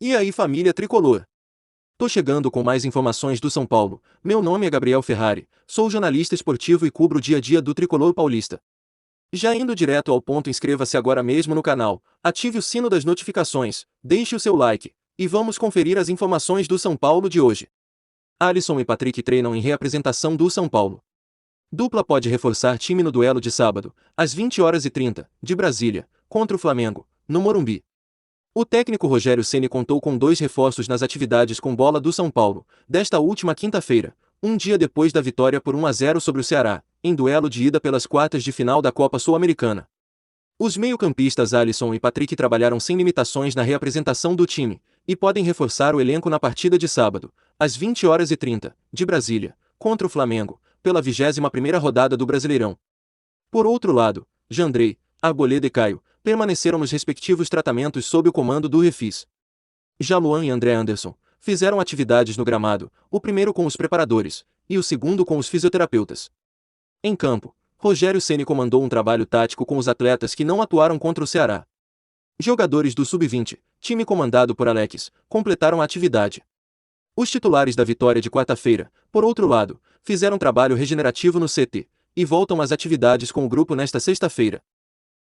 E aí, família tricolor? Tô chegando com mais informações do São Paulo. Meu nome é Gabriel Ferrari, sou jornalista esportivo e cubro o dia a dia do tricolor paulista. Já indo direto ao ponto, inscreva-se agora mesmo no canal, ative o sino das notificações, deixe o seu like, e vamos conferir as informações do São Paulo de hoje. Alisson e Patrick treinam em reapresentação do São Paulo. Dupla pode reforçar time no duelo de sábado, às 20h30, de Brasília, contra o Flamengo, no Morumbi. O técnico Rogério Ceni contou com 2 reforços nas atividades com bola do São Paulo, desta última quinta-feira, um dia depois da vitória por 1-0 sobre o Ceará, em duelo de ida pelas quartas de final da Copa Sul-Americana. Os meio-campistas Alisson e Patrick trabalharam sem limitações na reapresentação do time, e podem reforçar o elenco na partida de sábado, às 20h30, de Brasília, contra o Flamengo, pela 21ª rodada do Brasileirão. Por outro lado, Jandrei, Arboleda e Caio permaneceram nos respectivos tratamentos sob o comando do Refis. Já Luan e André Anderson fizeram atividades no gramado, o primeiro com os preparadores, e o segundo com os fisioterapeutas. Em campo, Rogério Ceni comandou um trabalho tático com os atletas que não atuaram contra o Ceará. Jogadores do Sub-20, time comandado por Alex, completaram a atividade. Os titulares da vitória de quarta-feira, por outro lado, fizeram trabalho regenerativo no CT, e voltam às atividades com o grupo nesta sexta-feira.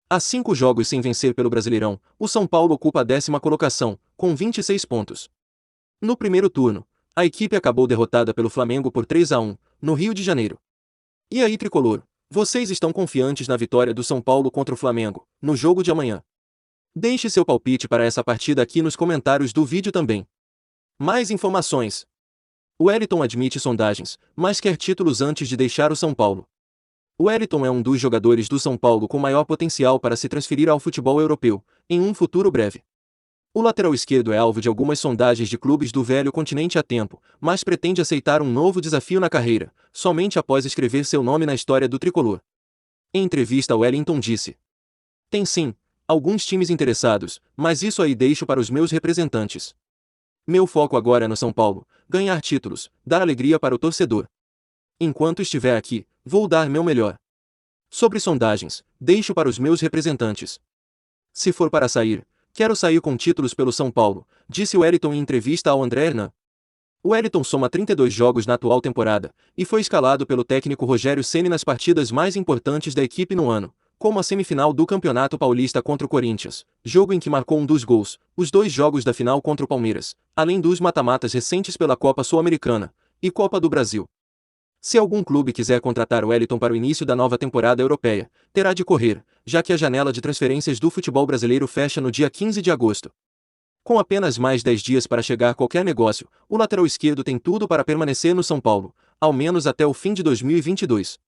Há 5 jogos sem vencer pelo Brasileirão, o São Paulo ocupa a 10ª colocação, com 26 pontos. No primeiro turno, a equipe acabou derrotada pelo Flamengo por 3-1, no Rio de Janeiro. E aí, tricolor, vocês estão confiantes na vitória do São Paulo contra o Flamengo, no jogo de amanhã? Deixe seu palpite para essa partida aqui nos comentários do vídeo também. Mais informações. O Wellington admite sondagens, mas quer títulos antes de deixar o São Paulo. O Wellington é um dos jogadores do São Paulo com maior potencial para se transferir ao futebol europeu, em um futuro breve. O lateral esquerdo é alvo de algumas sondagens de clubes do velho continente há tempo, mas pretende aceitar um novo desafio na carreira, somente após escrever seu nome na história do tricolor. Em entrevista, Wellington disse: "Tem sim, alguns times interessados, mas isso aí deixo para os meus representantes. Meu foco agora é no São Paulo, ganhar títulos, dar alegria para o torcedor. Enquanto estiver aqui, vou dar meu melhor. Sobre sondagens, deixo para os meus representantes. Se for para sair, quero sair com títulos pelo São Paulo", disse Wellington em entrevista ao André Hernan. O Wellington soma 32 jogos na atual temporada, e foi escalado pelo técnico Rogério Ceni nas partidas mais importantes da equipe no ano, como a semifinal do Campeonato Paulista contra o Corinthians, jogo em que marcou um dos gols, os 2 jogos da final contra o Palmeiras, além dos mata-matas recentes pela Copa Sul-Americana e Copa do Brasil. Se algum clube quiser contratar o Wellington para o início da nova temporada europeia, terá de correr, já que a janela de transferências do futebol brasileiro fecha no dia 15 de agosto. Com apenas mais 10 dias para chegar a qualquer negócio, o lateral esquerdo tem tudo para permanecer no São Paulo, ao menos até o fim de 2022.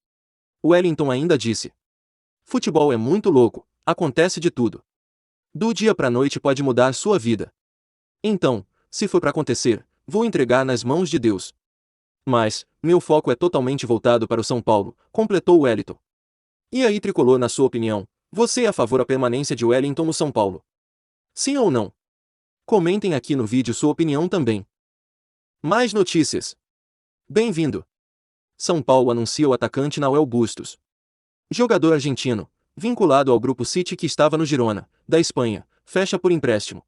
O Wellington ainda disse: "Futebol é muito louco, acontece de tudo. Do dia para a noite pode mudar sua vida. Então, se for para acontecer, vou entregar nas mãos de Deus. Mas, meu foco é totalmente voltado para o São Paulo", completou Wellington. E aí, tricolor, na sua opinião, você é a favor da permanência de Wellington no São Paulo? Sim ou não? Comentem aqui no vídeo sua opinião também. Mais notícias. Bem-vindo. São Paulo anuncia o atacante Nahuel Bustos. Jogador argentino, vinculado ao Grupo City que estava no Girona, da Espanha, fecha por empréstimo.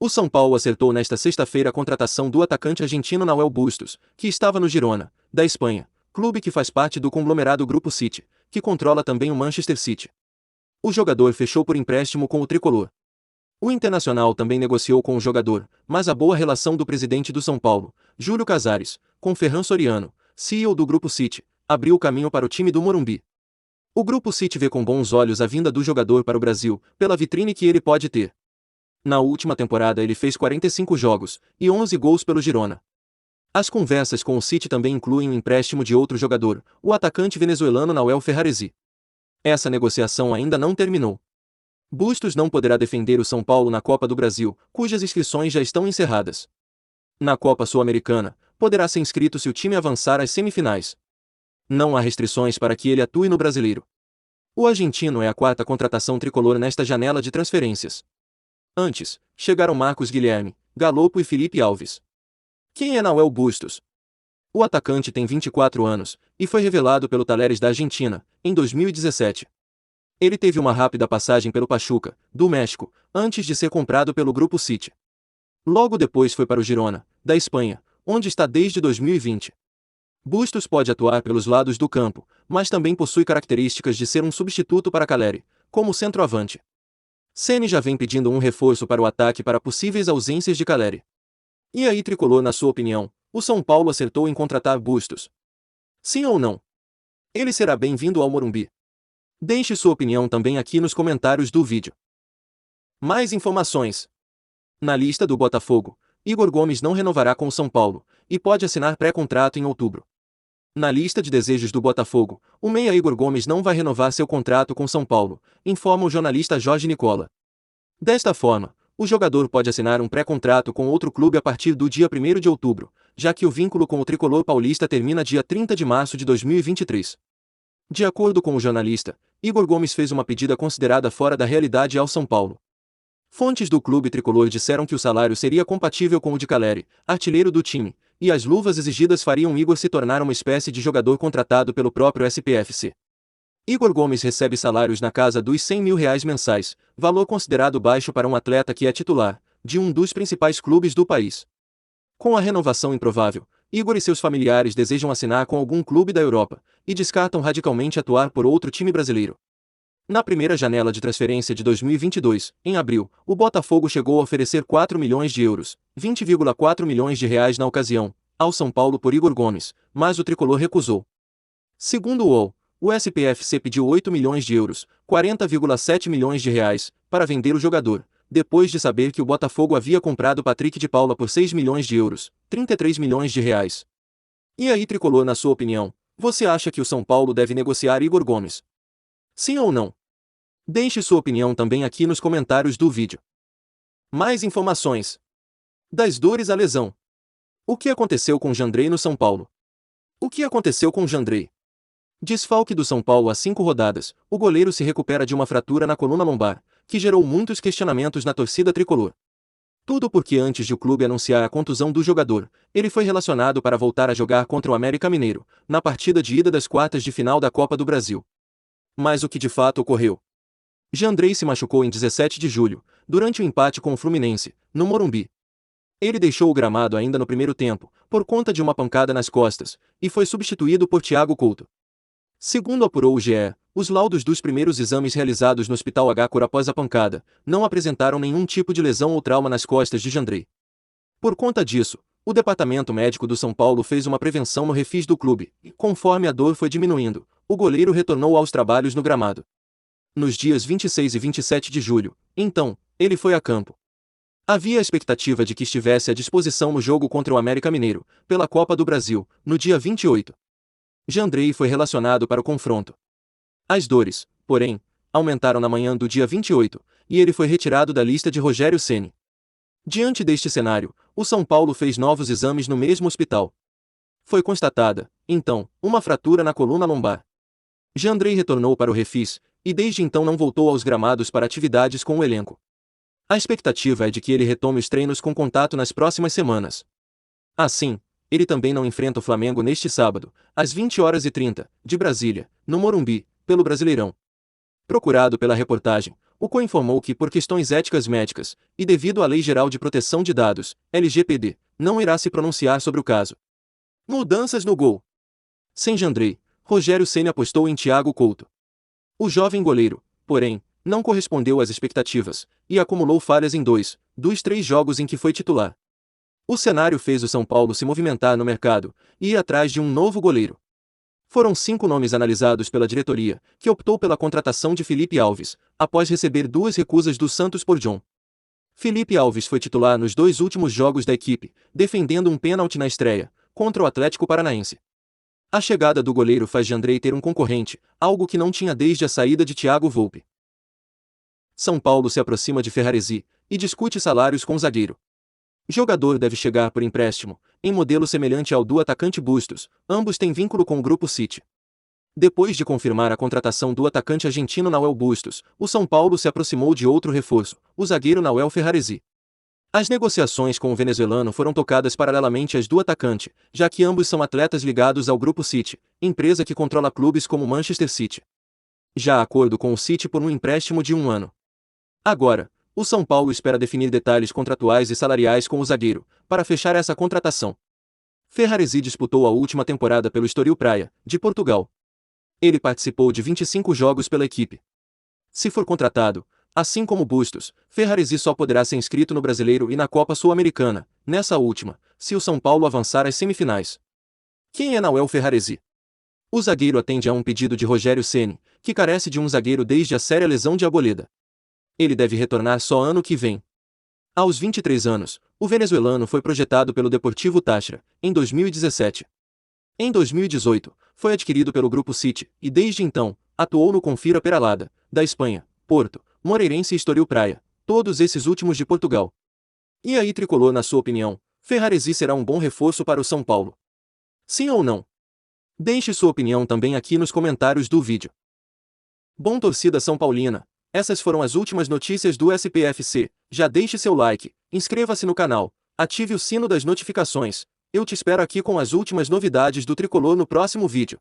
O São Paulo acertou nesta sexta-feira a contratação do atacante argentino Nahuel Bustos, que estava no Girona, da Espanha, clube que faz parte do conglomerado Grupo City, que controla também o Manchester City. O jogador fechou por empréstimo com o tricolor. O Internacional também negociou com o jogador, mas a boa relação do presidente do São Paulo, Júlio Casares, com Ferran Soriano, CEO do Grupo City, abriu o caminho para o time do Morumbi. O Grupo City vê com bons olhos a vinda do jogador para o Brasil, pela vitrine que ele pode ter. Na última temporada ele fez 45 jogos, e 11 gols pelo Girona. As conversas com o City também incluem o empréstimo de outro jogador, o atacante venezuelano Nahuel Ferraresi. Essa negociação ainda não terminou. Bustos não poderá defender o São Paulo na Copa do Brasil, cujas inscrições já estão encerradas. Na Copa Sul-Americana, poderá ser inscrito se o time avançar às semifinais. Não há restrições para que ele atue no Brasileiro. O argentino é a 4ª contratação tricolor nesta janela de transferências. Antes, chegaram Marcos Guilherme, Galopo e Felipe Alves. Quem é Nahuel Bustos? O atacante tem 24 anos, e foi revelado pelo Talleres da Argentina, em 2017. Ele teve uma rápida passagem pelo Pachuca, do México, antes de ser comprado pelo Grupo City. Logo depois foi para o Girona, da Espanha, onde está desde 2020. Bustos pode atuar pelos lados do campo, mas também possui características de ser um substituto para Caleri, como centroavante. Ceni já vem pedindo um reforço para o ataque para possíveis ausências de Caleri. E aí, tricolor, na sua opinião, o São Paulo acertou em contratar Bustos? Sim ou não? Ele será bem-vindo ao Morumbi? Deixe sua opinião também aqui nos comentários do vídeo. Mais informações. Na lista do Botafogo, Igor Gomes não renovará com o São Paulo, e pode assinar pré-contrato em outubro. Na lista de desejos do Botafogo, o meia Igor Gomes não vai renovar seu contrato com São Paulo, informa o jornalista Jorge Nicola. Desta forma, o jogador pode assinar um pré-contrato com outro clube a partir do dia 1º de outubro, já que o vínculo com o tricolor paulista termina dia 30 de março de 2023. De acordo com o jornalista, Igor Gomes fez uma pedida considerada fora da realidade ao São Paulo. Fontes do clube tricolor disseram que o salário seria compatível com o de Caleri, artilheiro do time, e as luvas exigidas fariam Igor se tornar uma espécie de jogador contratado pelo próprio SPFC. Igor Gomes recebe salários na casa dos R$ 100 mil mensais, valor considerado baixo para um atleta que é titular, de um dos principais clubes do país. Com a renovação improvável, Igor e seus familiares desejam assinar com algum clube da Europa, e descartam radicalmente atuar por outro time brasileiro. Na primeira janela de transferência de 2022, em abril, o Botafogo chegou a oferecer 4 milhões de euros, 20,4 milhões de reais na ocasião, ao São Paulo por Igor Gomes, mas o tricolor recusou. Segundo o UOL, o SPFC pediu 8 milhões de euros, 40,7 milhões de reais, para vender o jogador, depois de saber que o Botafogo havia comprado Patrick de Paula por 6 milhões de euros, 33 milhões de reais. E aí, tricolor, na sua opinião, você acha que o São Paulo deve negociar Igor Gomes? Sim ou não? Deixe sua opinião também aqui nos comentários do vídeo. Mais informações. Das dores à lesão. O que aconteceu com Jandrei no São Paulo? O que aconteceu com Jandrei? Desfalque do São Paulo há 5 rodadas, o goleiro se recupera de uma fratura na coluna lombar, que gerou muitos questionamentos na torcida tricolor. Tudo porque antes de o clube anunciar a contusão do jogador, ele foi relacionado para voltar a jogar contra o América Mineiro, na partida de ida das quartas de final da Copa do Brasil. Mas o que de fato ocorreu? Jandrei se machucou em 17 de julho, durante o empate com o Fluminense, no Morumbi. Ele deixou o gramado ainda no primeiro tempo, por conta de uma pancada nas costas, e foi substituído por Thiago Couto. Segundo apurou o GE, os laudos dos primeiros exames realizados no Hospital H-Cor após a pancada, não apresentaram nenhum tipo de lesão ou trauma nas costas de Jandrei. Por conta disso, o departamento médico do São Paulo fez uma prevenção no refis do clube, e, conforme a dor foi diminuindo, o goleiro retornou aos trabalhos no gramado. Nos dias 26 e 27 de julho, então, ele foi a campo. Havia a expectativa de que estivesse à disposição no jogo contra o América Mineiro, pela Copa do Brasil, no dia 28. Jandrei foi relacionado para o confronto. As dores, porém, aumentaram na manhã do dia 28, e ele foi retirado da lista de Rogério Ceni. Diante deste cenário, o São Paulo fez novos exames no mesmo hospital. Foi constatada, então, uma fratura na coluna lombar. Jandrei retornou para o refis, e desde então não voltou aos gramados para atividades com o elenco. A expectativa é de que ele retome os treinos com contato nas próximas semanas. Assim, ele também não enfrenta o Flamengo neste sábado, às 20h30, de Brasília, no Morumbi, pelo Brasileirão. Procurado pela reportagem, o COI informou que, por questões éticas médicas, e devido à Lei Geral de Proteção de Dados, LGPD, não irá se pronunciar sobre o caso. Mudanças no gol. Sem Jandrei, Rogério Ceni apostou em Thiago Couto. O jovem goleiro, porém, não correspondeu às expectativas, e acumulou falhas em 2 dos 3 jogos em que foi titular. O cenário fez o São Paulo se movimentar no mercado, e ir atrás de um novo goleiro. Foram 5 nomes analisados pela diretoria, que optou pela contratação de Felipe Alves, após receber 2 recusas do Santos por John. Felipe Alves foi titular nos 2 últimos jogos da equipe, defendendo um pênalti na estreia, contra o Atlético Paranaense. A chegada do goleiro faz Jandrei ter um concorrente, algo que não tinha desde a saída de Thiago Volpe. São Paulo se aproxima de Ferraresi, e discute salários com o zagueiro. Jogador deve chegar por empréstimo, em modelo semelhante ao do atacante Bustos, ambos têm vínculo com o Grupo City. Depois de confirmar a contratação do atacante argentino Nahuel Bustos, o São Paulo se aproximou de outro reforço, o zagueiro Nahuel Ferraresi. As negociações com o venezuelano foram tocadas paralelamente às do atacante, já que ambos são atletas ligados ao Grupo City, empresa que controla clubes como Manchester City. Já há acordo com o City por um empréstimo de 1 ano. Agora, O São Paulo espera definir detalhes contratuais e salariais com o zagueiro, para fechar essa contratação. Ferraresi disputou a última temporada pelo Estoril Praia, de Portugal. Ele participou de 25 jogos pela equipe. Se for contratado, assim como Bustos, Ferraresi só poderá ser inscrito no Brasileiro e na Copa Sul-Americana, nessa última, se o São Paulo avançar às semifinais. Quem é Nahuel Ferraresi? O zagueiro atende a um pedido de Rogério Ceni, que carece de um zagueiro desde a séria lesão de Arboleda. Ele deve retornar só ano que vem. Aos 23 anos, o venezuelano foi projetado pelo Deportivo Táchira, em 2017. Em 2018, foi adquirido pelo Grupo City, e desde então, atuou no Confira Peralada, da Espanha, Porto, Moreirense e Estoril Praia, todos esses últimos de Portugal. E aí, tricolor, na sua opinião, Ferraresi será um bom reforço para o São Paulo? Sim ou não? Deixe sua opinião também aqui nos comentários do vídeo. Bom, torcida São Paulina, essas foram as últimas notícias do SPFC. Já deixe seu like, inscreva-se no canal, ative o sino das notificações. Eu te espero aqui com as últimas novidades do tricolor no próximo vídeo.